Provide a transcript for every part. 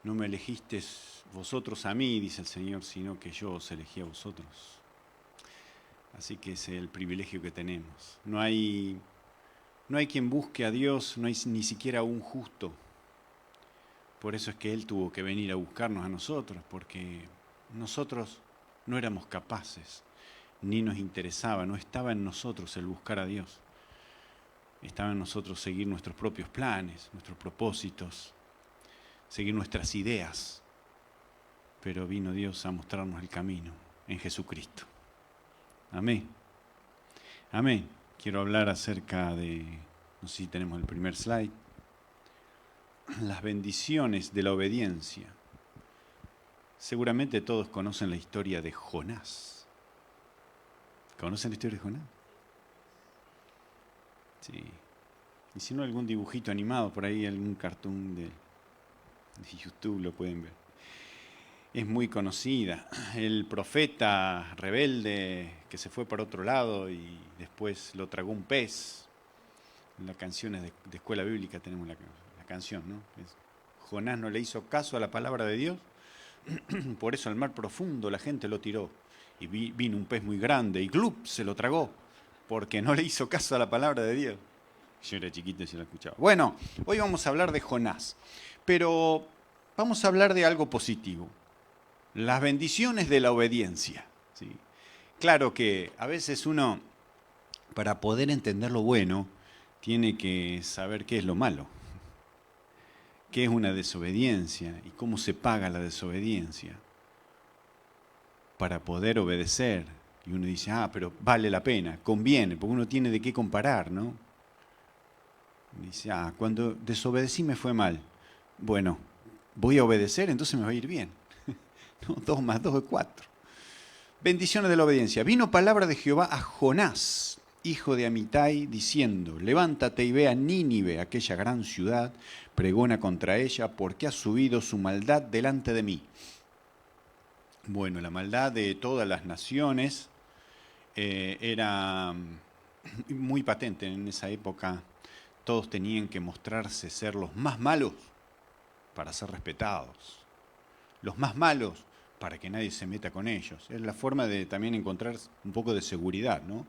no me elegisteis vosotros a mí, dice el Señor, sino que yo os elegí a vosotros. Así que ese es el privilegio que tenemos. No hay quien busque a Dios, no hay ni siquiera un justo. Por eso es que Él tuvo que venir a buscarnos a nosotros, porque nosotros no éramos capaces, ni nos interesaba, no estaba en nosotros el buscar a Dios. Estaba en nosotros seguir nuestros propios planes, nuestros propósitos, seguir nuestras ideas. Pero vino Dios a mostrarnos el camino en Jesucristo. Amén. Amén. Quiero hablar acerca de, no sé si tenemos el primer slide, las bendiciones de la obediencia. Seguramente todos conocen la historia de Jonás. ¿Conocen la historia de Jonás? Sí. Y si no, algún dibujito animado por ahí, algún cartoon de YouTube lo pueden ver. Es muy conocida. El profeta rebelde que se fue para otro lado y después lo tragó un pez. En las canciones de escuela bíblica tenemos la canción, ¿no? Jonás no le hizo caso a la palabra de Dios, por eso al mar profundo la gente lo tiró. Y vino un pez muy grande y ¡glup! Se lo tragó, porque no le hizo caso a la palabra de Dios. Yo era chiquito y se lo escuchaba. Bueno, hoy vamos a hablar de Jonás, pero vamos a hablar de algo positivo. Las bendiciones de la obediencia. ¿Sí? Claro que a veces uno, para poder entender lo bueno, tiene que saber qué es lo malo, qué es una desobediencia y cómo se paga la desobediencia para poder obedecer. Y uno dice, pero vale la pena, conviene, porque uno tiene de qué comparar, ¿no? Dice, cuando desobedecí me fue mal. Bueno, voy a obedecer, entonces me va a ir bien. No, 2 más 2 es 4. Bendiciones de la obediencia. Vino palabra de Jehová a Jonás, hijo de Amitai, diciendo, levántate y ve a Nínive, aquella gran ciudad, pregona contra ella, porque ha subido su maldad delante de mí. Bueno, la maldad de todas las naciones era muy patente en esa época. Todos tenían que mostrarse ser los más malos para ser respetados. Los más malos para que nadie se meta con ellos. Es la forma de también encontrar un poco de seguridad, ¿no?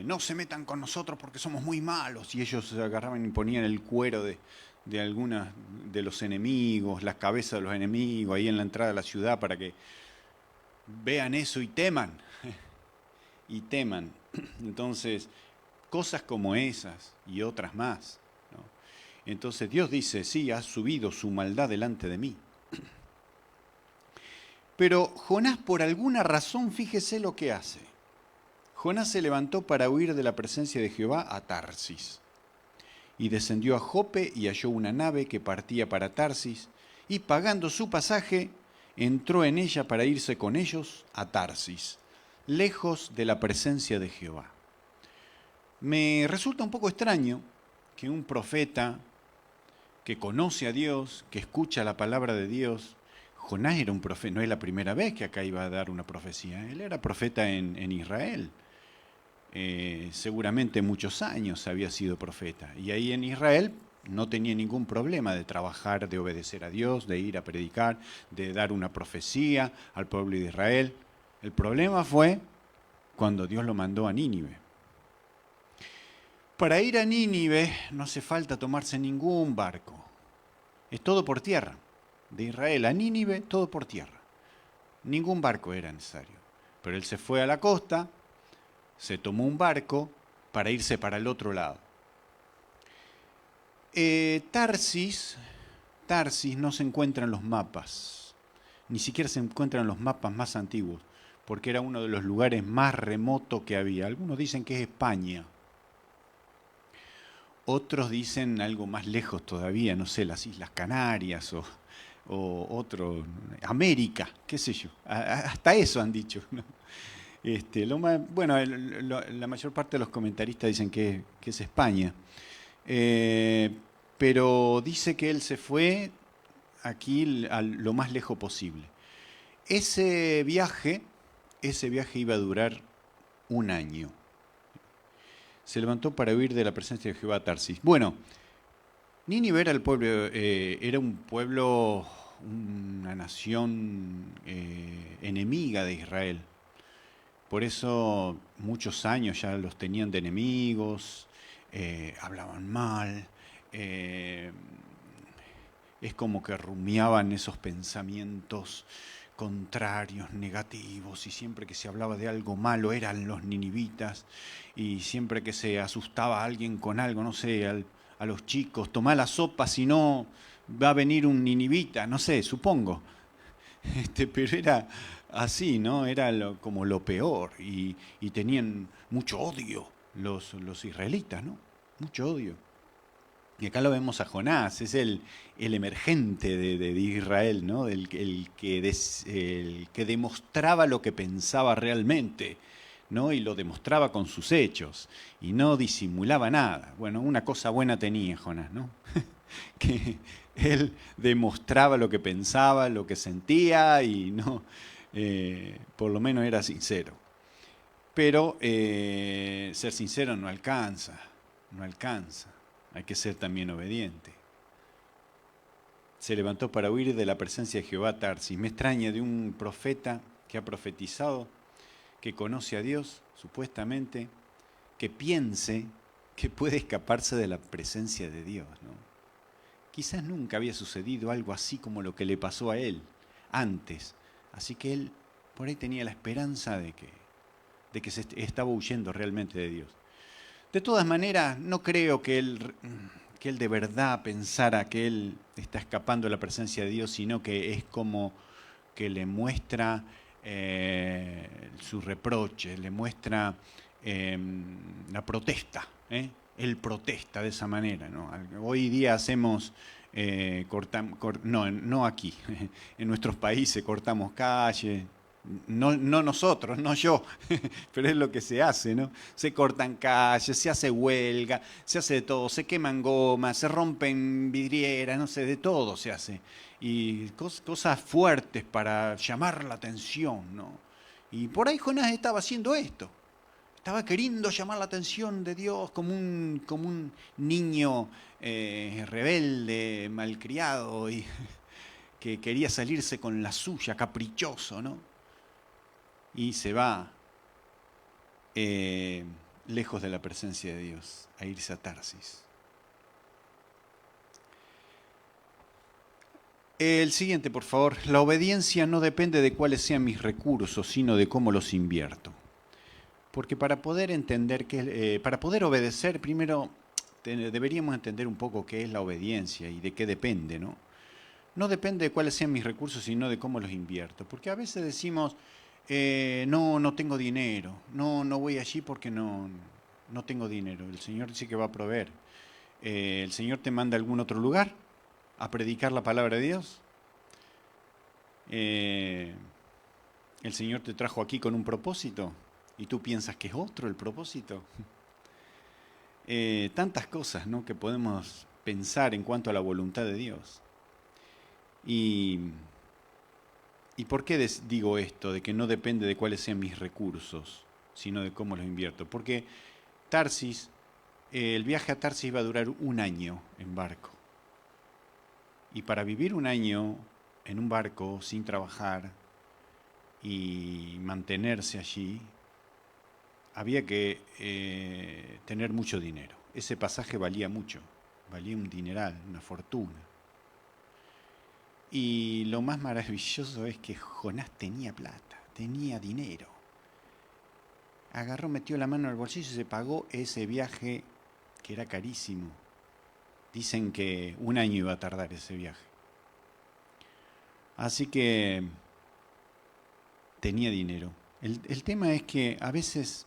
No se metan con nosotros porque somos muy malos. Y ellos se agarraban y ponían el cuero de algunos de los enemigos, las cabezas de los enemigos, ahí en la entrada de la ciudad para que vean eso y teman. Y teman. Entonces, cosas como esas y otras más, ¿no? Entonces Dios dice, sí, ha subido su maldad delante de mí. Pero Jonás, por alguna razón, fíjese lo que hace. Jonás se levantó para huir de la presencia de Jehová a Tarsis. Y descendió a Jope y halló una nave que partía para Tarsis, y pagando su pasaje, entró en ella para irse con ellos a Tarsis, lejos de la presencia de Jehová. Me resulta un poco extraño que un profeta que conoce a Dios, que escucha la palabra de Dios, Jonás era un profeta, no es la primera vez que acá iba a dar una profecía, él era profeta en Israel, seguramente muchos años había sido profeta, y ahí en Israel no tenía ningún problema de trabajar, de obedecer a Dios, de ir a predicar, de dar una profecía al pueblo de Israel. El problema fue cuando Dios lo mandó a Nínive. Para ir a Nínive no hace falta tomarse ningún barco, es todo por tierra. De Israel a Nínive, todo por tierra. Ningún barco era necesario. Pero él se fue a la costa, se tomó un barco para irse para el otro lado. Tarsis no se encuentra en los mapas, ni siquiera se encuentra en los mapas más antiguos, porque era uno de los lugares más remotos que había. Algunos dicen que es España. Otros dicen algo más lejos todavía, no sé, las Islas Canarias o otro, América, qué sé yo. Hasta eso han dicho, ¿no? La mayor parte de los comentaristas dicen que es España. Pero dice que él se fue aquí a lo más lejos posible. Ese viaje iba a durar 1 año. Se levantó para huir de la presencia de Jehová a Tarsis. Bueno, Nínive era el pueblo, era un pueblo, una nación enemiga de Israel. Por eso muchos años ya los tenían de enemigos, hablaban mal, eh, es como que rumiaban esos pensamientos contrarios, negativos, y siempre que se hablaba de algo malo eran los ninivitas, y siempre que se asustaba a alguien con algo, no sé, a los chicos, tomá la sopa, si no va a venir un ninivita, no sé, supongo. Pero era así, ¿no? Era como lo peor, y tenían mucho odio los israelitas, ¿no? Mucho odio. Y acá lo vemos a Jonás, es el emergente de Israel, ¿no? El que demostraba lo que pensaba realmente, ¿no? Y lo demostraba con sus hechos, y no disimulaba nada. Bueno, una cosa buena tenía Jonás, ¿no? Que él demostraba lo que pensaba, lo que sentía, y no, por lo menos era sincero. Pero ser sincero no alcanza, no alcanza. Hay que ser también obediente. Se levantó para huir de la presencia de Jehová Tarsis. Me extraña de un profeta que ha profetizado, que conoce a Dios, supuestamente, que piense que puede escaparse de la presencia de Dios, ¿no? Quizás nunca había sucedido algo así como lo que le pasó a él antes. Así que él por ahí tenía la esperanza de que se estaba huyendo realmente de Dios. De todas maneras, no creo que él de verdad pensara que él está escapando de la presencia de Dios, sino que es como que le muestra su reproche, le muestra la protesta. Él protesta de esa manera, ¿no? Hoy día hacemos, no aquí, en nuestros países cortamos calles, no nosotros, no yo, pero es lo que se hace, ¿no? Se cortan calles, se hace huelga, se hace de todo, se queman gomas, se rompen vidrieras, no sé, de todo se hace. Y cosas fuertes para llamar la atención, ¿no? Y por ahí Jonás estaba haciendo esto. Estaba queriendo llamar la atención de Dios como un niño rebelde, malcriado, y que quería salirse con la suya, caprichoso, ¿no? Y se va lejos de la presencia de Dios, a irse a Tarsis. El siguiente, por favor. La obediencia no depende de cuáles sean mis recursos, sino de cómo los invierto. Porque para poder entender para poder obedecer, primero deberíamos entender un poco qué es la obediencia y de qué depende, ¿no? No depende de cuáles sean mis recursos, sino de cómo los invierto. Porque a veces decimos, no tengo dinero, no voy allí porque no tengo dinero. El Señor dice que va a proveer. El Señor te manda a algún otro lugar a predicar la palabra de Dios. El Señor te trajo aquí con un propósito y tú piensas que es otro el propósito. Tantas cosas, ¿no?, que podemos pensar en cuanto a la voluntad de Dios. ¿Y por qué digo esto, de que no depende de cuáles sean mis recursos, sino de cómo los invierto? Porque Tarsis, el viaje a Tarsis iba a durar un año en barco. Y para vivir un año en un barco sin trabajar y mantenerse allí, había que tener mucho dinero. Ese pasaje valía mucho, valía un dineral, una fortuna. Y lo más maravilloso es que Jonás tenía plata, tenía dinero. Agarró, metió la mano al bolsillo y se pagó ese viaje que era carísimo. Dicen que un año iba a tardar ese viaje. Así que tenía dinero. El tema es que a veces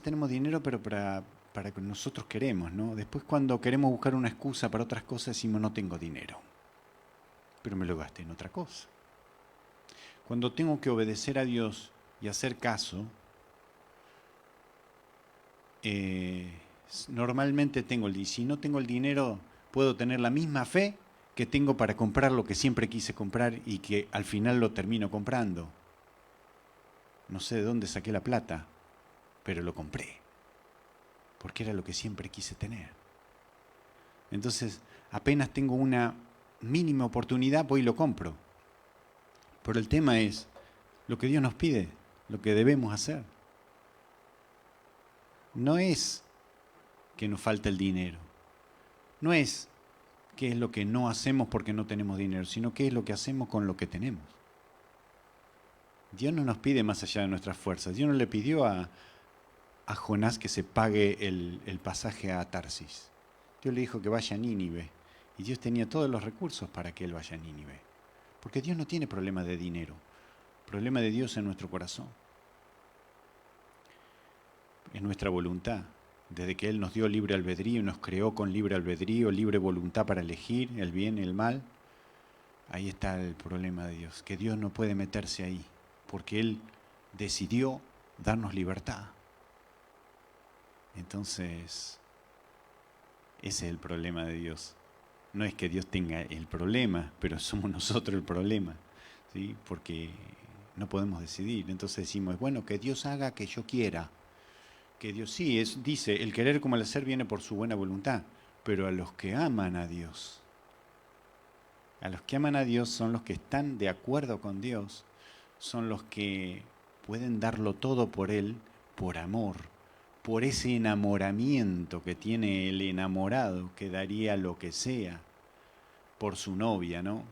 tenemos dinero, pero para que nosotros queremos, ¿no? Después cuando queremos buscar una excusa para otras cosas decimos no tengo dinero, pero me lo gasté en otra cosa. Cuando tengo que obedecer a Dios y hacer caso, normalmente si no tengo el dinero, puedo tener la misma fe que tengo para comprar lo que siempre quise comprar y que al final lo termino comprando. No sé de dónde saqué la plata, pero lo compré, porque era lo que siempre quise tener. Entonces, apenas tengo una mínima oportunidad, voy y lo compro. Pero el tema es lo que Dios nos pide, lo que debemos hacer. No es que nos falta el dinero. No es qué es lo que no hacemos porque no tenemos dinero, sino qué es lo que hacemos con lo que tenemos. Dios no nos pide más allá de nuestras fuerzas. Dios no le pidió a Jonás que se pague el pasaje a Tarsis. Dios le dijo que vaya a Nínive. Y Dios tenía todos los recursos para que él vaya a Nínive. Porque Dios no tiene problema de dinero. El problema de Dios es nuestro corazón. Es nuestra voluntad. Desde que Él nos dio libre albedrío y nos creó con libre albedrío, libre voluntad para elegir el bien y el mal, ahí está el problema de Dios, que Dios no puede meterse ahí, porque Él decidió darnos libertad. Entonces, ese es el problema de Dios. No es que Dios tenga el problema, pero somos nosotros el problema, ¿sí? Porque no podemos decidir. Entonces decimos, bueno, que Dios haga que yo quiera. Que Dios sí, dice, el querer como el hacer viene por su buena voluntad, pero a los que aman a Dios son los que están de acuerdo con Dios, son los que pueden darlo todo por Él, por amor, por ese enamoramiento que tiene el enamorado, que daría lo que sea por su novia, ¿no?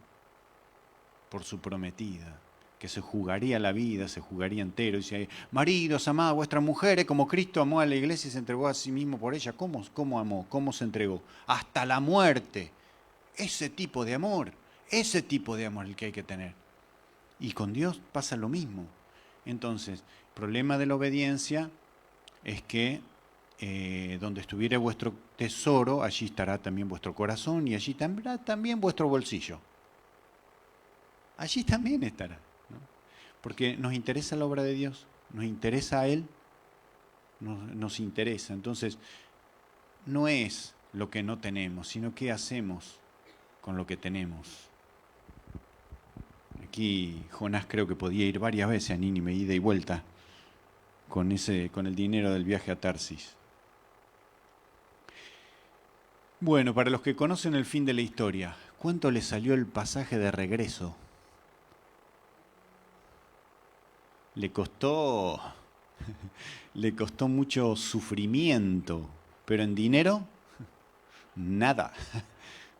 Por su prometida, que se jugaría la vida, se jugaría entero. Y dice, maridos, amad a vuestras mujeres como Cristo amó a la iglesia y se entregó a sí mismo por ella. ¿Cómo amó? ¿Cómo se entregó? Hasta la muerte. Ese tipo de amor el que hay que tener. Y con Dios pasa lo mismo. Entonces, el problema de la obediencia es que donde estuviera vuestro tesoro, allí estará también vuestro corazón y allí estará también vuestro bolsillo. Allí también estará. Porque nos interesa la obra de Dios, nos interesa a Él, nos interesa. Entonces, no es lo que no tenemos, sino qué hacemos con lo que tenemos. Aquí Jonás creo que podía ir varias veces a Nínive, ida y vuelta, con el dinero del viaje a Tarsis. Bueno, para los que conocen el fin de la historia, ¿cuánto le salió el pasaje de regreso? Le costó mucho sufrimiento, pero en dinero, nada.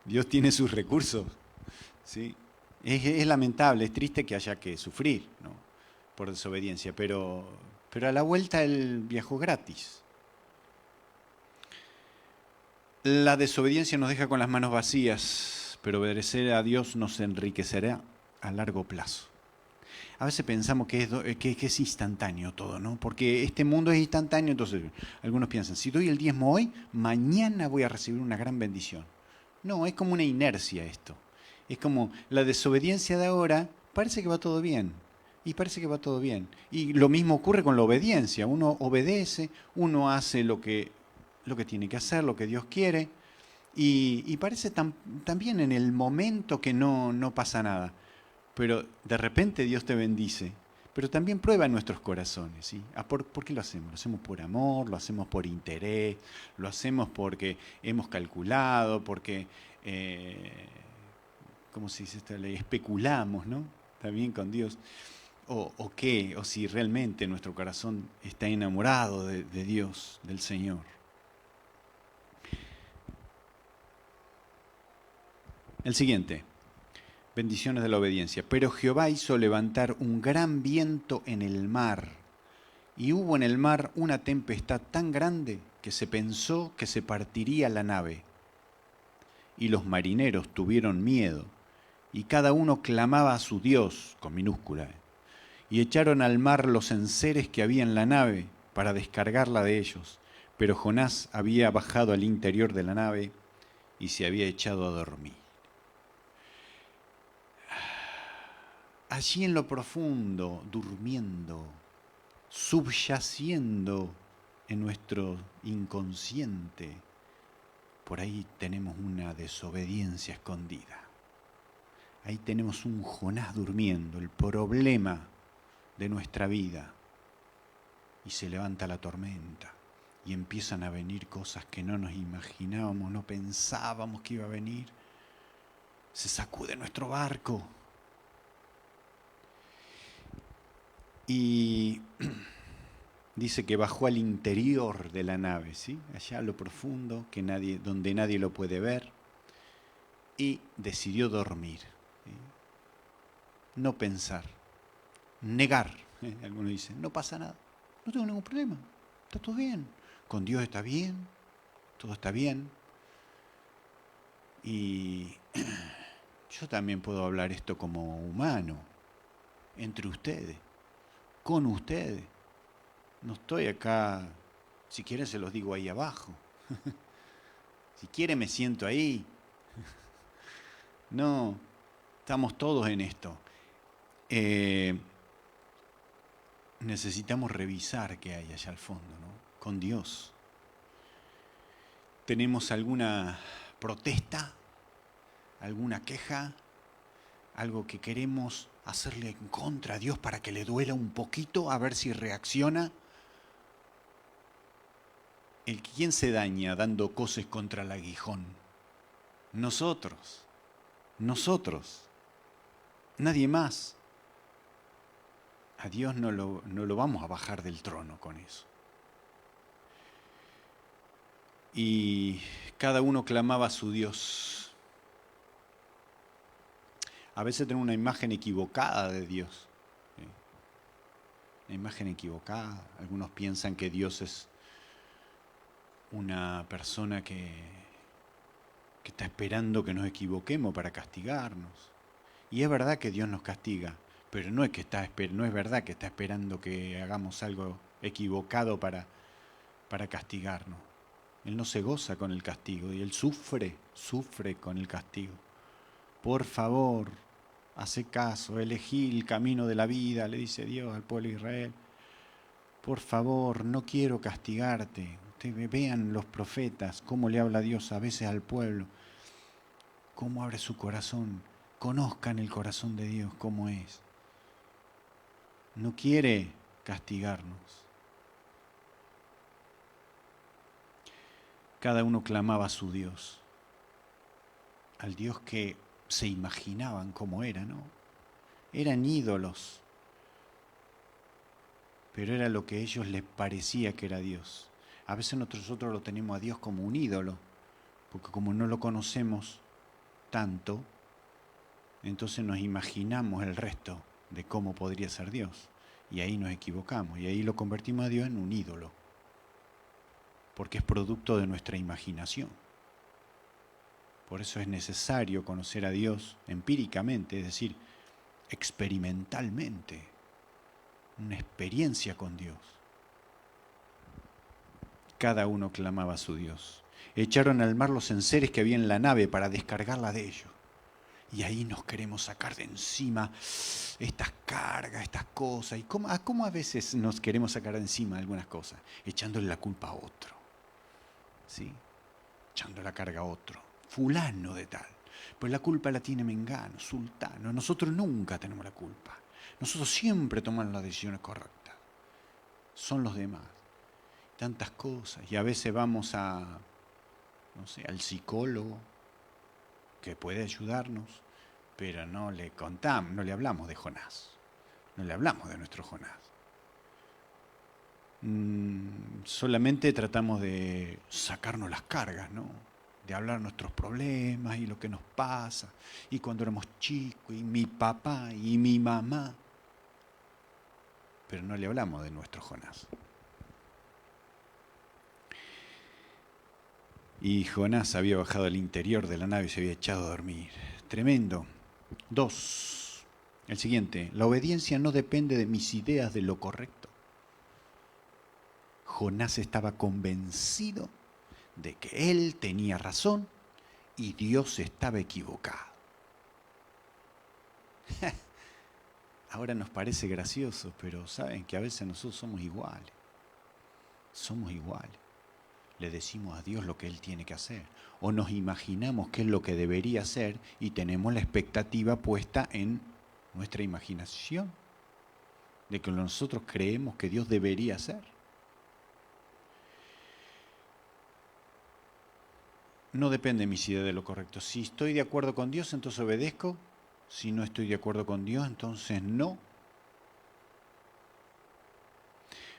Dios tiene sus recursos, ¿sí? Es lamentable, es triste que haya que sufrir, ¿no? Por desobediencia, pero a la vuelta él viajó gratis. La desobediencia nos deja con las manos vacías, pero obedecer a Dios nos enriquecerá a largo plazo. A veces pensamos que es instantáneo todo, ¿no? Porque este mundo es instantáneo, entonces algunos piensan, si doy el diezmo hoy, mañana voy a recibir una gran bendición. No, es como una inercia esto. Es como la desobediencia de ahora, parece que va todo bien. Y parece que va todo bien. Y lo mismo ocurre con la obediencia. Uno obedece, uno hace lo que tiene que hacer, lo que Dios quiere. Y parece también en el momento que no pasa nada. Pero de repente Dios te bendice, pero también prueba en nuestros corazones, ¿sí? ¿Por qué lo hacemos? Lo hacemos por amor, lo hacemos por interés, lo hacemos porque hemos calculado, porque, ¿cómo se dice esta ley? Especulamos, ¿no? También con Dios. ¿O qué? O si realmente nuestro corazón está enamorado de Dios, del Señor. El siguiente. Bendiciones de la obediencia. Pero Jehová hizo levantar un gran viento en el mar, y hubo en el mar una tempestad tan grande que se pensó que se partiría la nave. Y los marineros tuvieron miedo, y cada uno clamaba a su Dios, con minúscula, y echaron al mar los enseres que había en la nave para descargarla de ellos. Pero Jonás había bajado al interior de la nave y se había echado a dormir. Allí en lo profundo, durmiendo, subyaciendo en nuestro inconsciente, por ahí tenemos una desobediencia escondida. Ahí tenemos un Jonás durmiendo, el problema de nuestra vida. Y se levanta la tormenta, y empiezan a venir cosas que no nos imaginábamos, no pensábamos que iba a venir. Se sacude nuestro barco. Y dice que bajó al interior de la nave, ¿sí? Allá a lo profundo, donde nadie lo puede ver, y decidió dormir, ¿sí? No pensar, negar. Algunos dicen, no pasa nada, no tengo ningún problema, está todo bien, con Dios está bien, todo está bien. Y yo también puedo hablar esto como humano, entre ustedes, con ustedes. No estoy acá, si quieren se los digo ahí abajo. Si quieren me siento ahí. No, estamos todos en esto. Necesitamos revisar qué hay allá al fondo, ¿no? Con Dios. ¿Tenemos alguna protesta? ¿Alguna queja? ¿Algo que queremos hacerle en contra a Dios para que le duela un poquito, a ver si reacciona? ¿Quién se daña dando coces contra el aguijón? Nosotros. Nadie más. A Dios no lo vamos a bajar del trono con eso. Y cada uno clamaba a su Dios. A veces tenemos una imagen equivocada de Dios. Una imagen equivocada. Algunos piensan que Dios es una persona que está esperando que nos equivoquemos para castigarnos. Y es verdad que Dios nos castiga, pero no es verdad que está esperando que hagamos algo equivocado para castigarnos. Él no se goza con el castigo y Él sufre con el castigo. Por favor, hace caso, elegí el camino de la vida, le dice Dios al pueblo de Israel. Por favor, no quiero castigarte. Ustedes vean los profetas, cómo le habla Dios a veces al pueblo, cómo abre su corazón. Conozcan el corazón de Dios, cómo es. No quiere castigarnos. Cada uno clamaba a su Dios, al Dios que se imaginaban cómo era, ¿no? Eran ídolos, pero era lo que a ellos les parecía que era Dios. A veces nosotros lo tenemos a Dios como un ídolo, porque como no lo conocemos tanto, entonces nos imaginamos el resto de cómo podría ser Dios. Y ahí nos equivocamos, y ahí lo convertimos a Dios en un ídolo, porque es producto de nuestra imaginación. Por eso es necesario conocer a Dios empíricamente, es decir, experimentalmente, una experiencia con Dios. Cada uno clamaba a su Dios. Echaron al mar los enseres que había en la nave para descargarla de ellos. Y ahí nos queremos sacar de encima estas cargas, estas cosas. ¿Y cómo a veces nos queremos sacar de encima algunas cosas? Echándole la culpa a otro. ¿Sí? Echando la carga a otro. Fulano de tal. Pues la culpa la tiene Mengano, Sultano. Nosotros nunca tenemos la culpa. Nosotros siempre tomamos las decisiones correctas. Son los demás. Tantas cosas. Y a veces vamos al psicólogo, que puede ayudarnos, pero no le contamos, no le hablamos de Jonás. No le hablamos de nuestro Jonás. Solamente tratamos de sacarnos las cargas, ¿no? De hablar nuestros problemas y lo que nos pasa, y cuando éramos chicos, y mi papá, y mi mamá. Pero no le hablamos de nuestro Jonás. Y Jonás había bajado al interior de la nave y se había echado a dormir. Tremendo. 2. El siguiente. La obediencia no depende de mis ideas de lo correcto. Jonás estaba convencido de que él tenía razón y Dios estaba equivocado. Ahora nos parece gracioso, pero saben que a veces nosotros somos iguales. Somos iguales. Le decimos a Dios lo que Él tiene que hacer. O nos imaginamos qué es lo que debería hacer y tenemos la expectativa puesta en nuestra imaginación de que nosotros creemos que Dios debería hacer. no depende de mis ideas de lo correcto. Si estoy de acuerdo con Dios, entonces obedezco. Si no estoy de acuerdo con Dios, entonces no.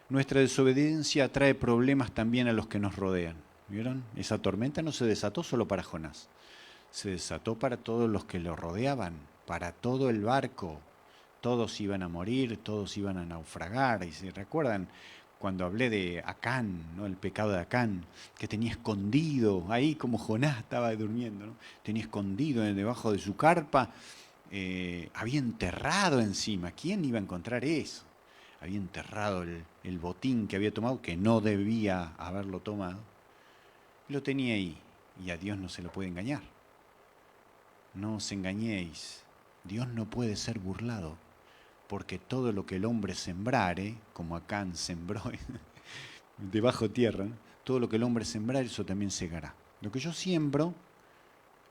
Nuestra desobediencia trae problemas también a los que nos rodean. ¿Vieron? Esa tormenta no se desató solo para Jonás. Se desató para todos los que lo rodeaban, para todo el barco. Todos iban a morir, todos iban a naufragar. Y si recuerdan cuando hablé de Acán, ¿no? El pecado de Acán, que tenía escondido, ahí como Jonás estaba durmiendo, ¿no? Tenía escondido debajo de su carpa, había enterrado encima. ¿Quién iba a encontrar eso? Había enterrado el botín que había tomado, que no debía haberlo tomado. Lo tenía ahí, y a Dios no se lo puede engañar. No os engañéis, Dios no puede ser burlado, porque todo lo que el hombre sembrare, como Acán sembró debajo tierra, ¿no? Todo lo que el hombre sembrare, eso también segará. Lo que yo siembro,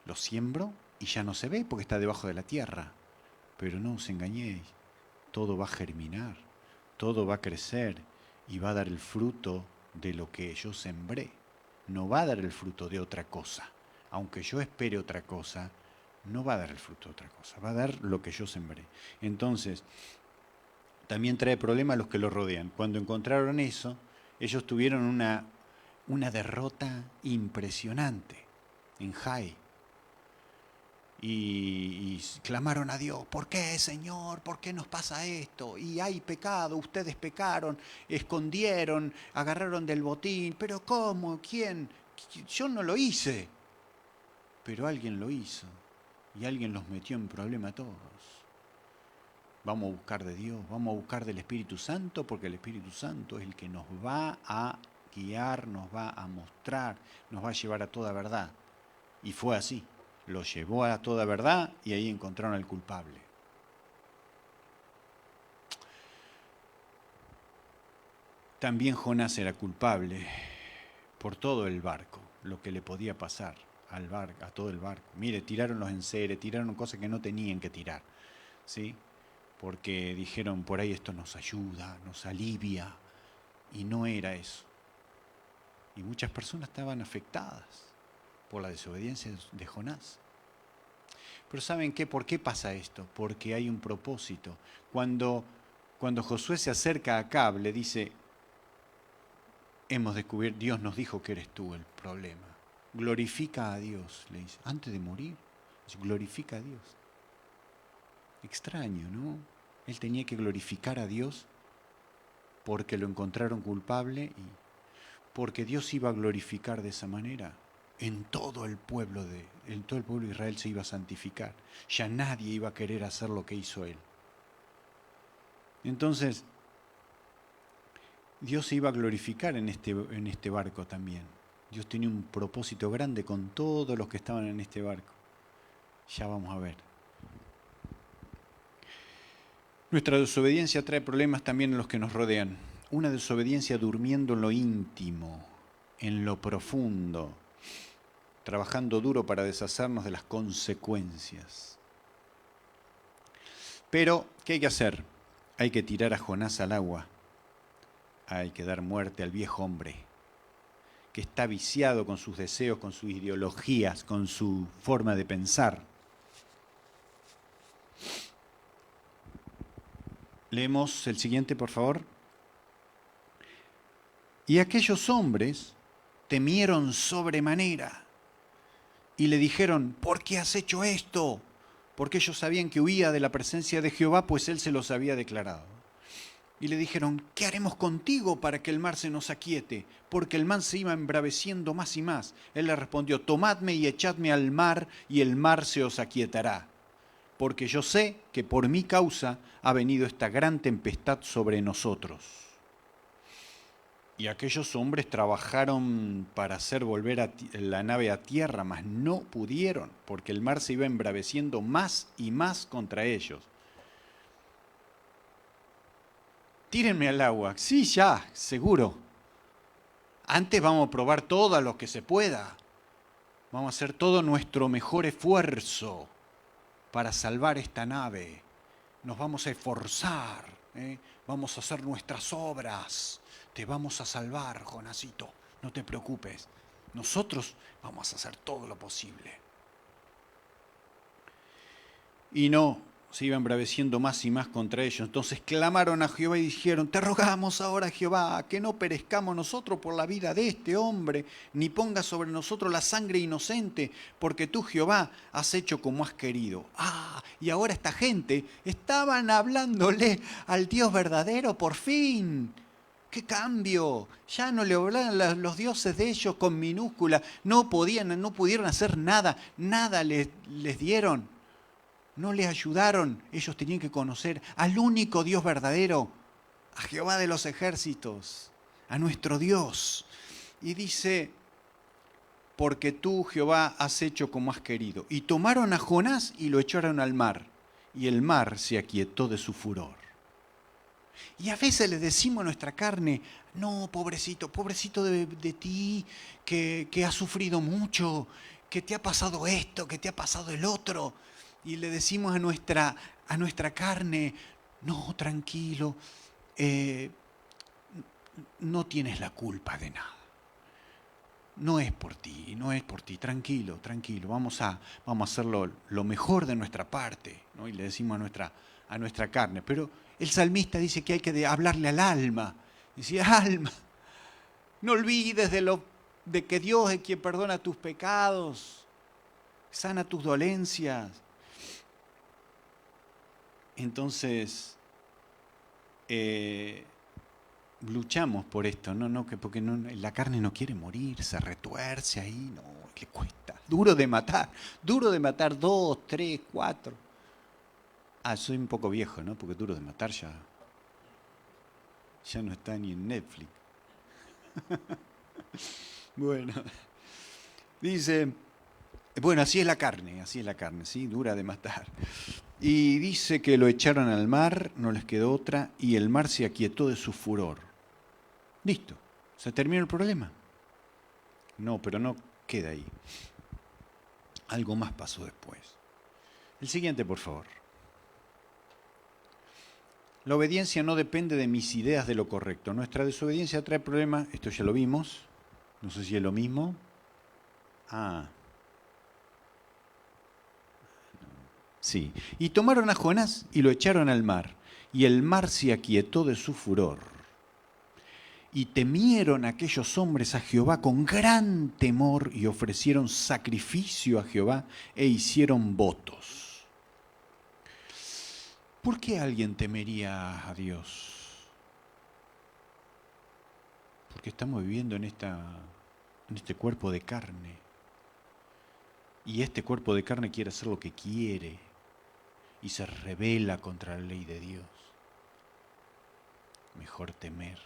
lo siembro y ya no se ve porque está debajo de la tierra. Pero no os engañéis, todo va a germinar, todo va a crecer y va a dar el fruto de lo que yo sembré. No va a dar el fruto de otra cosa. Aunque yo espere otra cosa, no va a dar el fruto de otra cosa, va a dar lo que yo sembré. Entonces, también trae problema a los que lo rodean. Cuando encontraron eso, ellos tuvieron una derrota impresionante en Jai. Y clamaron a Dios, ¿por qué, Señor? ¿Por qué nos pasa esto? Y hay pecado, ustedes pecaron, escondieron, agarraron del botín, pero ¿cómo? ¿Quién? Yo no lo hice, pero alguien lo hizo y alguien los metió en problema a todos. Vamos a buscar de Dios, vamos a buscar del Espíritu Santo, porque el Espíritu Santo es el que nos va a guiar, nos va a mostrar, nos va a llevar a toda verdad. Y fue así. Lo llevó a toda verdad y ahí encontraron al culpable. También Jonás era culpable por todo el barco, lo que le podía pasar al barco, a todo el barco. Mire, tiraron los enseres, tiraron cosas que no tenían que tirar, ¿sí? Porque dijeron, por ahí esto nos ayuda, nos alivia, y no era eso. Y muchas personas estaban afectadas por la desobediencia de Jonás. Pero ¿saben qué? ¿Por qué pasa esto? Porque hay un propósito. Cuando Josué se acerca a Acab, le dice, hemos descubierto, Dios nos dijo que eres tú el problema. Glorifica a Dios, le dice, antes de morir, glorifica a Dios. Extraño, ¿no? Él tenía que glorificar a Dios porque lo encontraron culpable y porque Dios iba a glorificar de esa manera. En todo el pueblo de Israel se iba a santificar. Ya nadie iba a querer hacer lo que hizo él. Entonces, Dios se iba a glorificar en este barco también. Dios tenía un propósito grande con todos los que estaban en este barco. Ya vamos a ver. Nuestra desobediencia trae problemas también en los que nos rodean. Una desobediencia durmiendo en lo íntimo, en lo profundo, trabajando duro para deshacernos de las consecuencias. Pero, ¿qué hay que hacer? Hay que tirar a Jonás al agua. Hay que dar muerte al viejo hombre, que está viciado con sus deseos, con sus ideologías, con su forma de pensar. Leemos el siguiente, por favor. Y aquellos hombres temieron sobremanera y le dijeron, ¿por qué has hecho esto? Porque ellos sabían que huía de la presencia de Jehová, pues él se los había declarado. Y le dijeron, ¿qué haremos contigo para que el mar se nos aquiete? Porque el mar se iba embraveciendo más y más. Él le respondió, tomadme y echadme al mar, y el mar se os aquietará. Porque yo sé que por mi causa ha venido esta gran tempestad sobre nosotros. Y aquellos hombres trabajaron para hacer volver la nave a tierra, mas no pudieron, porque el mar se iba embraveciendo más y más contra ellos. Tírenme al agua. Sí, ya, seguro. Antes vamos a probar todo lo que se pueda. Vamos a hacer todo nuestro mejor esfuerzo para salvar esta nave. Nos vamos a esforzar, vamos a hacer nuestras obras. Te vamos a salvar, Jonasito, no te preocupes. Nosotros vamos a hacer todo lo posible. Y no, se iba embraveciendo más y más contra ellos. Entonces clamaron a Jehová y dijeron: te rogamos ahora, Jehová, que no perezcamos nosotros por la vida de este hombre, ni pongas sobre nosotros la sangre inocente, porque tú, Jehová, has hecho como has querido. Y ahora esta gente estaban hablándole al Dios verdadero, por fin. ¡Qué cambio! Ya no le hablaban los dioses de ellos con minúscula, no pudieron hacer nada, nada les dieron. No les ayudaron, ellos tenían que conocer al único Dios verdadero, a Jehová de los ejércitos, a nuestro Dios. Y dice: porque tú, Jehová, has hecho como has querido. Y tomaron a Jonás y lo echaron al mar, y el mar se aquietó de su furor. Y a veces le decimos a nuestra carne: no, pobrecito, pobrecito de ti, que has sufrido mucho, que te ha pasado esto, que te ha pasado el otro. Y le decimos a nuestra carne: no, tranquilo, no tienes la culpa de nada. No es por ti, tranquilo, tranquilo, vamos a hacerlo lo mejor de nuestra parte, ¿no? Y le decimos a nuestra carne. Pero el salmista dice que hay que hablarle al alma. Dice: alma, no olvides de que Dios es quien perdona tus pecados, sana tus dolencias. Entonces, luchamos por esto, porque la carne no quiere morir, se retuerce ahí, no, le cuesta. Duro de matar 2, 3, 4. Soy un poco viejo, ¿no? Porque Duro de Matar ya no está ni en Netflix. Bueno, dice, bueno, así es la carne, ¿sí? Dura de matar. Y dice que lo echaron al mar, no les quedó otra, y el mar se aquietó de su furor. Listo, se terminó el problema. No, pero no queda ahí. Algo más pasó después. El siguiente, por favor. La obediencia no depende de mis ideas de lo correcto. Nuestra desobediencia trae problemas, esto ya lo vimos. No sé si es lo mismo. Sí. Y tomaron a Jonás y lo echaron al mar, y el mar se aquietó de su furor. Y temieron aquellos hombres a Jehová con gran temor, y ofrecieron sacrificio a Jehová e hicieron votos. ¿Por qué alguien temería a Dios? Porque estamos viviendo en este cuerpo de carne. Y este cuerpo de carne quiere hacer lo que quiere y se rebela contra la ley de Dios. Mejor temer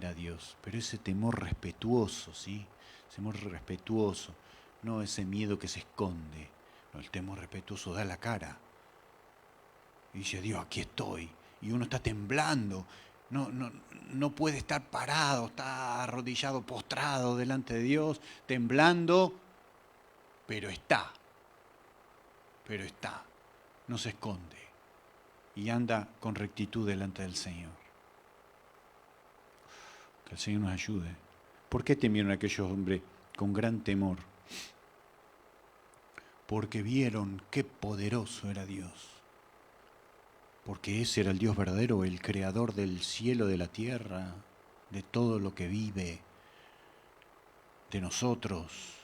a Dios, pero ese temor respetuoso, ¿sí? Ese temor respetuoso, no ese miedo que se esconde. No, el temor respetuoso da la cara y dice: Dios, aquí estoy. Y uno está temblando, no puede estar parado, está arrodillado, postrado delante de Dios, temblando, pero está, no se esconde y anda con rectitud delante del Señor. Que el Señor nos ayude. ¿Por qué temieron aquellos hombres con gran temor? Porque vieron qué poderoso era Dios. Porque ese era el Dios verdadero, el creador del cielo, de la tierra, de todo lo que vive, de nosotros.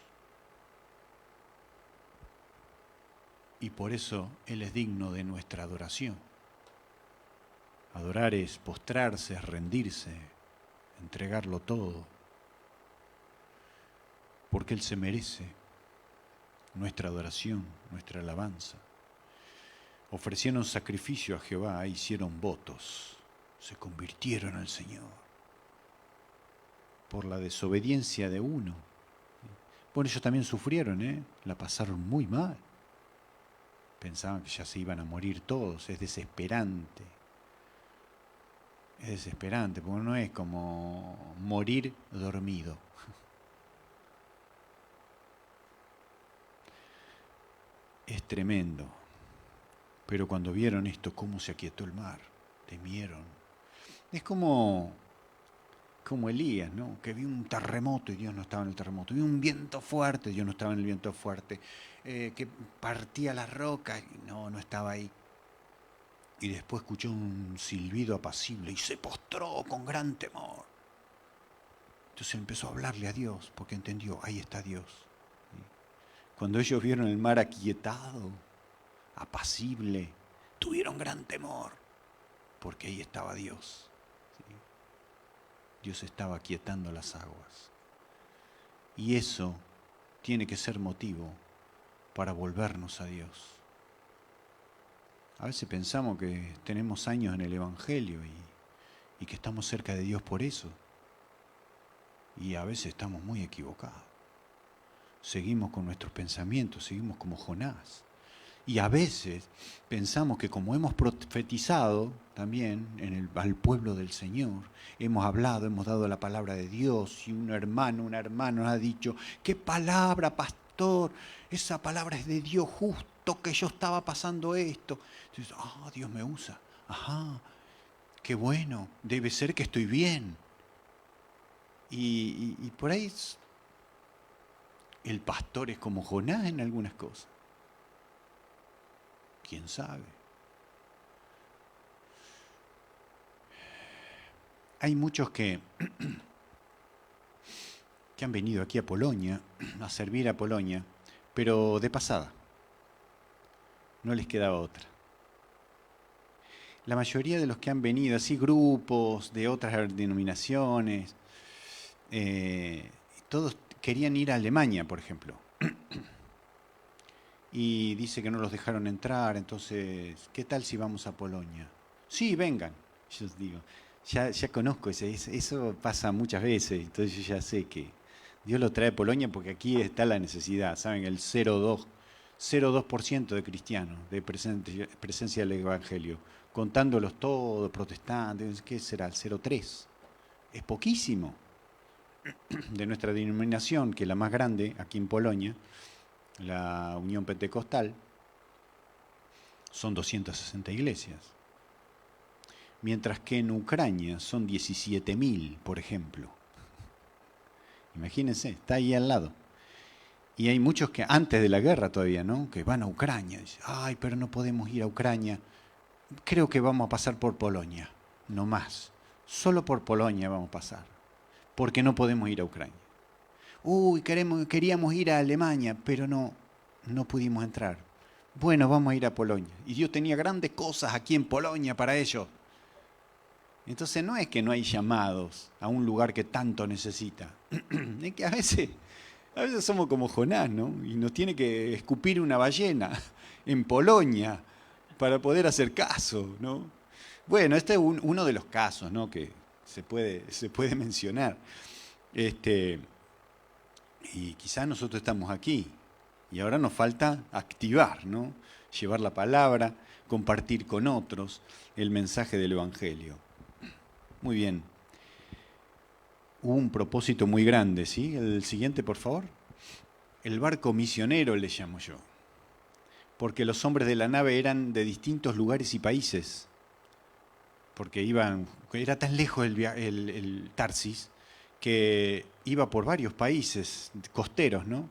Y por eso Él es digno de nuestra adoración. Adorar es postrarse, es rendirse, entregarlo todo. Porque Él se merece nuestra adoración, nuestra alabanza. Ofrecieron sacrificio a Jehová, hicieron votos, se convirtieron al Señor por la desobediencia de uno. Bueno, ellos también sufrieron, la pasaron muy mal. Pensaban que ya se iban a morir todos. Es desesperante. Porque no es como morir dormido. Es tremendo. Pero cuando vieron esto, cómo se aquietó el mar, temieron. Es como como Elías, ¿no? Que vio un terremoto y Dios no estaba en el terremoto. Vio un viento fuerte, Dios no estaba en el viento fuerte. Que partía las rocas y no estaba ahí. Y después escuchó un silbido apacible y se postró con gran temor. Entonces empezó a hablarle a Dios porque entendió, ahí está Dios. Cuando ellos vieron el mar aquietado, apacible, tuvieron gran temor porque ahí estaba Dios. Dios estaba aquietando las aguas. Y eso tiene que ser motivo para volvernos a Dios. A veces pensamos que tenemos años en el Evangelio y que estamos cerca de Dios por eso. Y a veces estamos muy equivocados. Seguimos con nuestros pensamientos, seguimos como Jonás. Y a veces pensamos que como hemos profetizado también al pueblo del Señor, hemos hablado, hemos dado la palabra de Dios y un hermano nos ha dicho, ¿qué palabra, pastor? Esa palabra es de Dios, justo que yo estaba pasando esto. Entonces, Dios me usa. Ajá, qué bueno, debe ser que estoy bien. Y por ahí el pastor es como Jonás en algunas cosas. ¿Quién sabe? Hay muchos que han venido aquí a Polonia, a servir a Polonia, pero de pasada. No les quedaba otra. La mayoría de los que han venido, así grupos de otras denominaciones, todos querían ir a Alemania, por ejemplo. Y dice que no los dejaron entrar, entonces, ¿qué tal si vamos a Polonia? Sí, vengan. Yo digo, ya conozco eso pasa muchas veces, entonces yo ya sé que Dios lo trae a Polonia porque aquí está la necesidad, ¿saben? El 0,2% de cristianos, de presencia del Evangelio, contándolos todos, protestantes, ¿qué será? El 0,3%. Es poquísimo. De nuestra denominación, que es la más grande aquí en Polonia, la Unión Pentecostal, son 260 iglesias. Mientras que en Ucrania son 17.000, por ejemplo. Imagínense, está ahí al lado. Y hay muchos que antes de la guerra todavía, ¿no? Que van a Ucrania. Dicen, ay, pero no podemos ir a Ucrania. Creo que vamos a pasar por Polonia, no más. Solo por Polonia vamos a pasar, porque no podemos ir a Ucrania. Uy, queríamos ir a Alemania, pero no pudimos entrar. Bueno, vamos a ir a Polonia. Y Dios tenía grandes cosas aquí en Polonia para ellos. Entonces no es que no hay llamados a un lugar que tanto necesita. Es que a veces somos como Jonás, ¿no? Y nos tiene que escupir una ballena en Polonia para poder hacer caso, ¿no? Bueno, este es uno de los casos, ¿no? Que se puede mencionar. Y quizás nosotros estamos aquí y ahora nos falta activar, ¿no? Llevar la palabra, compartir con otros el mensaje del Evangelio. Muy bien. Hubo un propósito muy grande, ¿sí? El siguiente, por favor. El barco misionero le llamo yo, porque los hombres de la nave eran de distintos lugares y países, porque era tan lejos el Tarsis, que iba por varios países costeros, ¿no?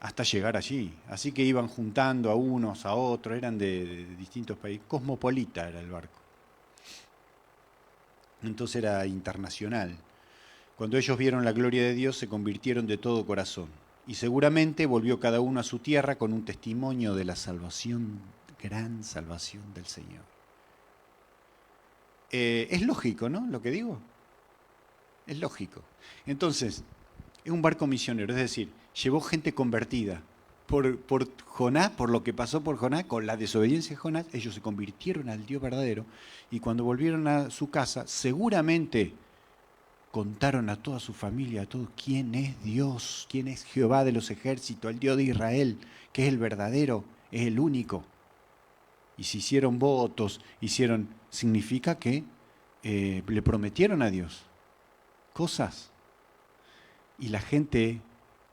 Hasta llegar allí. Así que iban juntando a unos, a otros, eran de distintos países. Cosmopolita era el barco. Entonces era internacional. Cuando ellos vieron la gloria de Dios, se convirtieron de todo corazón. Y seguramente volvió cada uno a su tierra con un testimonio de la salvación, gran salvación del Señor. Es lógico, ¿no? Lo que digo. Es lógico. Entonces, es un barco misionero, es decir, llevó gente convertida. Por Jonás, por lo que pasó por Jonás, con la desobediencia de Jonás, ellos se convirtieron al Dios verdadero y cuando volvieron a su casa, seguramente contaron a toda su familia, a todos, quién es Dios, quién es Jehová de los ejércitos, el Dios de Israel, que es el verdadero, es el único. Y si hicieron votos, significa que le prometieron a Dios cosas. Y la gente,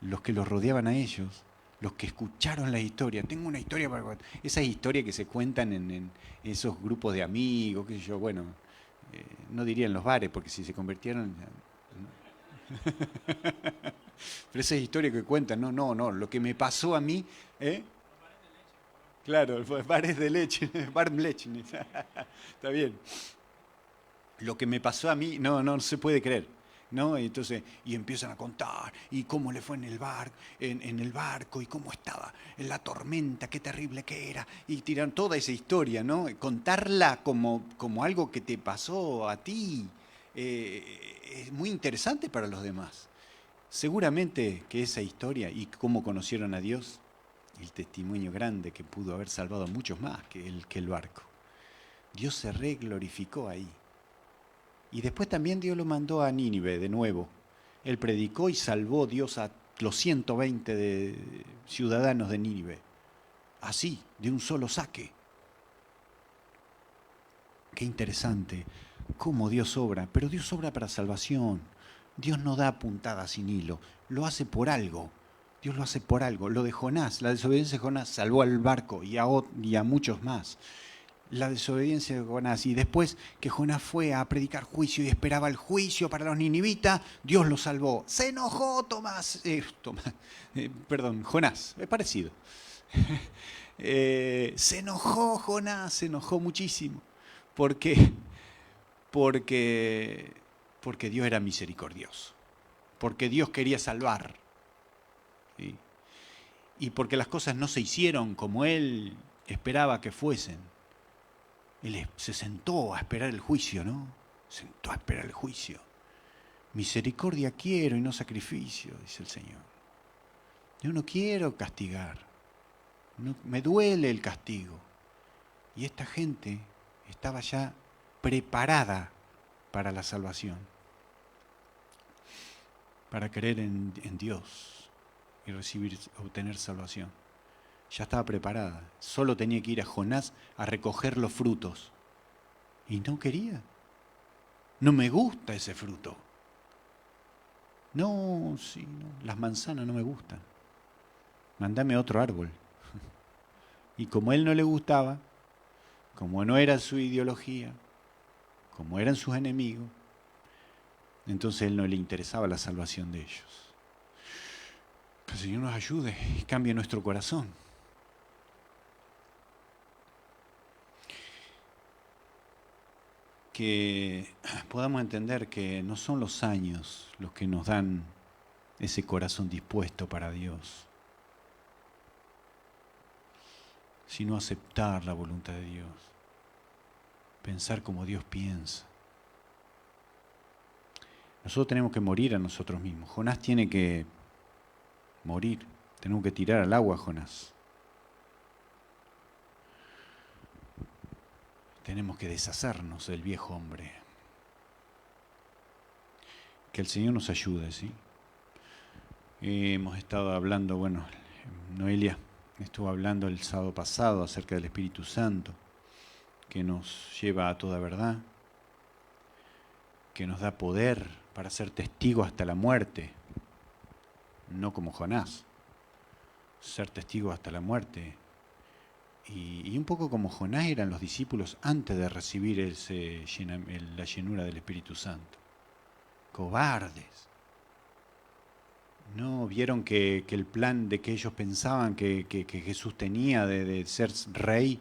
los que los rodeaban a ellos, los que escucharon la historia, tengo una historia para contar, esas historias que se cuentan en esos grupos de amigos, qué sé yo, bueno, no diría en los bares, porque si se convirtieron... Pero esa es historia que cuentan, no, lo que me pasó a mí, ¿eh? Claro, bares de leche, Barmlechen, está bien. Lo que me pasó a mí, no se puede creer, ¿no? Y entonces, y empiezan a contar, y cómo le fue en el barco, y cómo estaba en la tormenta, qué terrible que era, y tiran toda esa historia, ¿no? Contarla como algo que te pasó a ti, es muy interesante para los demás. Seguramente que esa historia y cómo conocieron a Dios, el testimonio grande que pudo haber salvado a muchos más que el barco. Dios se reglorificó ahí. Y después también Dios lo mandó a Nínive de nuevo. Él predicó y salvó Dios a los 120 ciudadanos de Nínive. Así, de un solo saque. Qué interesante cómo Dios obra, pero Dios obra para salvación. Dios no da puntadas sin hilo, lo hace por algo. Dios lo hace por algo. Lo de Jonás, la desobediencia de Jonás salvó al barco y a muchos más. La desobediencia de Jonás, y después que Jonás fue a predicar juicio y esperaba el juicio para los ninivitas, Dios lo salvó. Se enojó Jonás, es parecido. Se enojó Jonás, se enojó muchísimo, porque Dios era misericordioso, porque Dios quería salvar, ¿sí? Y porque las cosas no se hicieron como Él esperaba que fuesen. Él se sentó a esperar el juicio, ¿no? Sentó a esperar el juicio. Misericordia quiero y no sacrificio, dice el Señor. Yo no quiero castigar. No, me duele el castigo. Y esta gente estaba ya preparada para la salvación, para creer en Dios y obtener salvación. Ya estaba preparada. Solo tenía que ir a Jonás a recoger los frutos. Y no quería. No me gusta ese fruto. No, las manzanas no me gustan. Mándame otro árbol. Y como a él no le gustaba, como no era su ideología, como eran sus enemigos, entonces a él no le interesaba la salvación de ellos. Que el Señor nos ayude y cambie nuestro corazón. Que podamos entender que no son los años los que nos dan ese corazón dispuesto para Dios, sino aceptar la voluntad de Dios, pensar como Dios piensa. Nosotros tenemos que morir a nosotros mismos. Jonás tiene que morir, tenemos que tirar al agua a Jonás. Tenemos que deshacernos del viejo hombre. Que el Señor nos ayude, ¿sí? Hemos estado hablando, Noelia estuvo hablando el sábado pasado acerca del Espíritu Santo, que nos lleva a toda verdad, que nos da poder para ser testigos hasta la muerte, no como Jonás, ser testigos hasta la muerte. Y un poco como Jonás eran los discípulos antes de recibir la llenura del Espíritu Santo. Cobardes. No vieron que el plan de que ellos pensaban que Jesús tenía de ser rey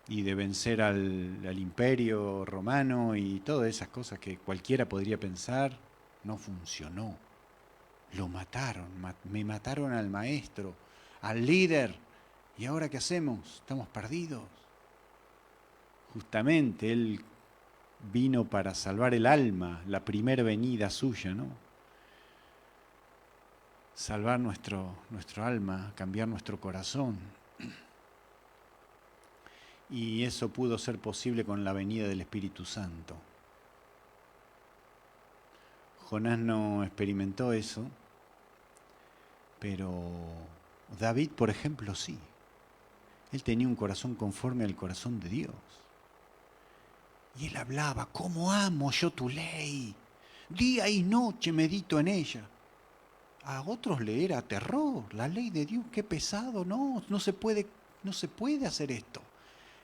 y de vencer al imperio romano y todas esas cosas que cualquiera podría pensar, no funcionó. Lo mataron, me mataron al maestro, al líder. ¿Y ahora qué hacemos? Estamos perdidos. Justamente Él vino para salvar el alma, la primera venida suya, ¿no? Salvar nuestro alma, cambiar nuestro corazón. Y eso pudo ser posible con la venida del Espíritu Santo. Jonás no experimentó eso, pero David, por ejemplo, sí. Él tenía un corazón conforme al corazón de Dios. Y él hablaba, ¿cómo amo yo tu ley? Día y noche medito en ella. A otros le era terror, la ley de Dios, qué pesado, no se puede hacer esto.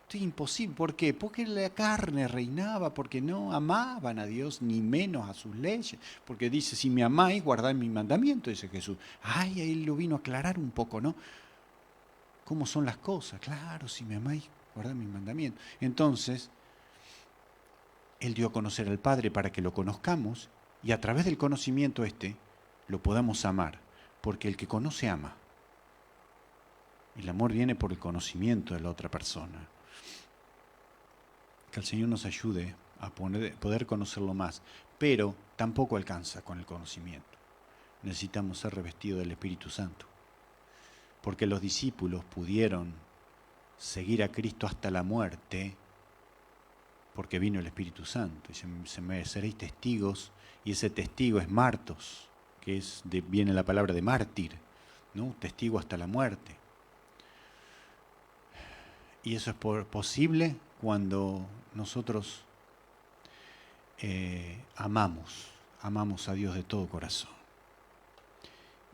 Esto es imposible. ¿Por qué? Porque la carne reinaba, porque no amaban a Dios, ni menos a sus leyes. Porque dice, si me amáis, guardad mi mandamiento, dice Jesús. Ay, ahí lo vino a aclarar un poco, ¿no? ¿Cómo son las cosas? Claro, si me amáis, guardad mi mandamiento. Entonces, Él dio a conocer al Padre para que lo conozcamos y a través del conocimiento lo podamos amar. Porque el que conoce ama. El amor viene por el conocimiento de la otra persona. Que el Señor nos ayude a poder conocerlo más, pero tampoco alcanza con el conocimiento. Necesitamos ser revestidos del Espíritu Santo, porque los discípulos pudieron seguir a Cristo hasta la muerte, porque vino el Espíritu Santo, y se me seréis testigos, y ese testigo es martos, que viene la palabra de mártir, ¿no? Testigo hasta la muerte. Y eso es posible cuando nosotros amamos a Dios de todo corazón.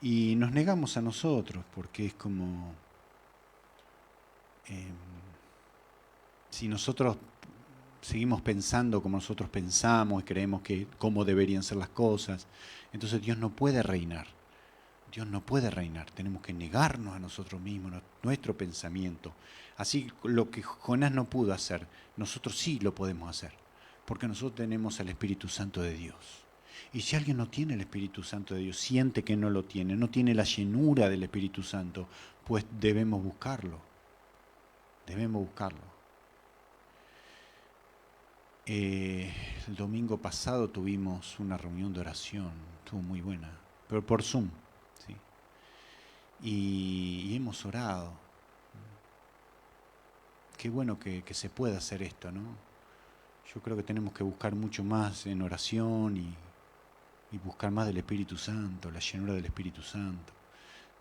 Y nos negamos a nosotros, porque es como si nosotros seguimos pensando como nosotros pensamos y creemos que cómo deberían ser las cosas, entonces Dios no puede reinar. Dios no puede reinar, tenemos que negarnos a nosotros mismos, nuestro pensamiento. Así lo que Jonás no pudo hacer, nosotros sí lo podemos hacer, porque nosotros tenemos al Espíritu Santo de Dios. Y si alguien no tiene el Espíritu Santo de Dios, siente que no lo tiene, no tiene la llenura del Espíritu Santo, pues debemos buscarlo. Debemos buscarlo. El domingo pasado tuvimos una reunión de oración, estuvo muy buena, pero por Zoom. ¿Sí? Y hemos orado. Qué bueno que se pueda hacer esto, ¿no? Yo creo que tenemos que buscar mucho más en oración y buscar más del Espíritu Santo, la llenura del Espíritu Santo.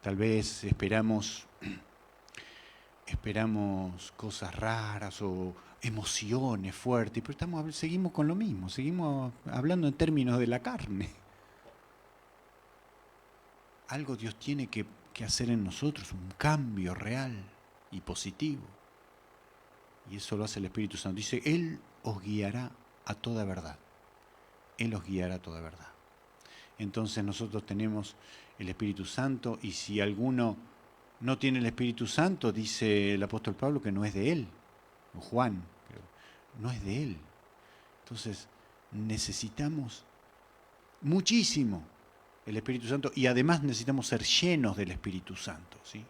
Tal vez esperamos cosas raras o emociones fuertes, pero seguimos con lo mismo, seguimos hablando en términos de la carne. Algo Dios tiene que hacer en nosotros, un cambio real y positivo. Y eso lo hace el Espíritu Santo. Dice, Él os guiará a toda verdad. Él os guiará a toda verdad. Entonces nosotros tenemos el Espíritu Santo, y si alguno no tiene el Espíritu Santo, dice el apóstol Pablo que no es de Él, o Juan, no es de Él. Entonces necesitamos muchísimo el Espíritu Santo, y además necesitamos ser llenos del Espíritu Santo, ¿sí?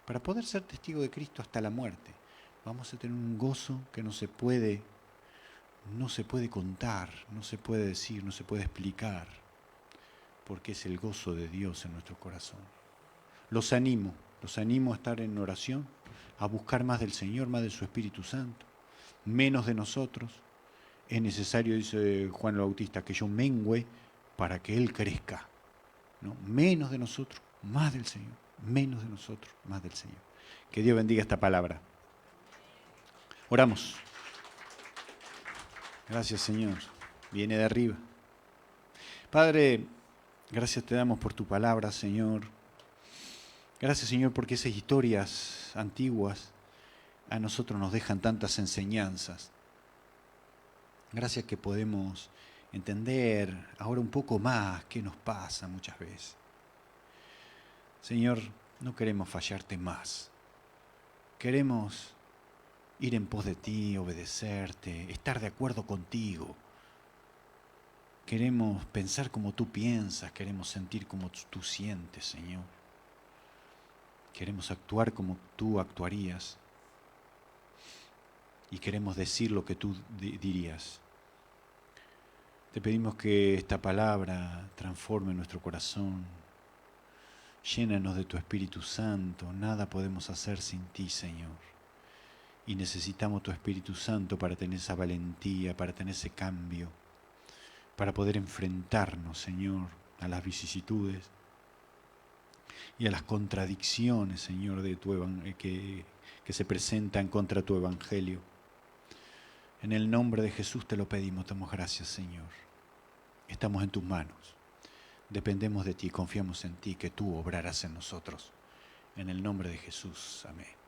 Para poder ser testigo de Cristo hasta la muerte. Vamos a tener un gozo que no se puede contar, no se puede decir, no se puede explicar, porque es el gozo de Dios en nuestro corazón. Los animo a estar en oración, a buscar más del Señor, más de su Espíritu Santo, menos de nosotros. Es necesario, dice Juan el Bautista, que yo mengüe para que Él crezca, ¿no? Menos de nosotros, más del Señor, menos de nosotros, más del Señor. Que Dios bendiga esta palabra. Oramos. Gracias, Señor. Viene de arriba. Padre, gracias te damos por tu palabra, Señor. Gracias, Señor, porque esas historias antiguas a nosotros nos dejan tantas enseñanzas. Gracias que podemos entender ahora un poco más qué nos pasa muchas veces. Señor, no queremos fallarte más. Queremos ir en pos de ti, obedecerte, estar de acuerdo contigo. Queremos pensar como tú piensas, queremos sentir como tú sientes, Señor. Queremos actuar como tú actuarías. Y queremos decir lo que tú dirías. Te pedimos que esta palabra transforme nuestro corazón. Llénanos de tu Espíritu Santo. Nada podemos hacer sin ti, Señor. Y necesitamos tu Espíritu Santo para tener esa valentía, para tener ese cambio, para poder enfrentarnos, Señor, a las vicisitudes y a las contradicciones, Señor, de que se presentan contra tu Evangelio. En el nombre de Jesús te lo pedimos, te damos gracias, Señor. Estamos en tus manos. Dependemos de ti, confiamos en ti, que tú obrarás en nosotros. En el nombre de Jesús. Amén.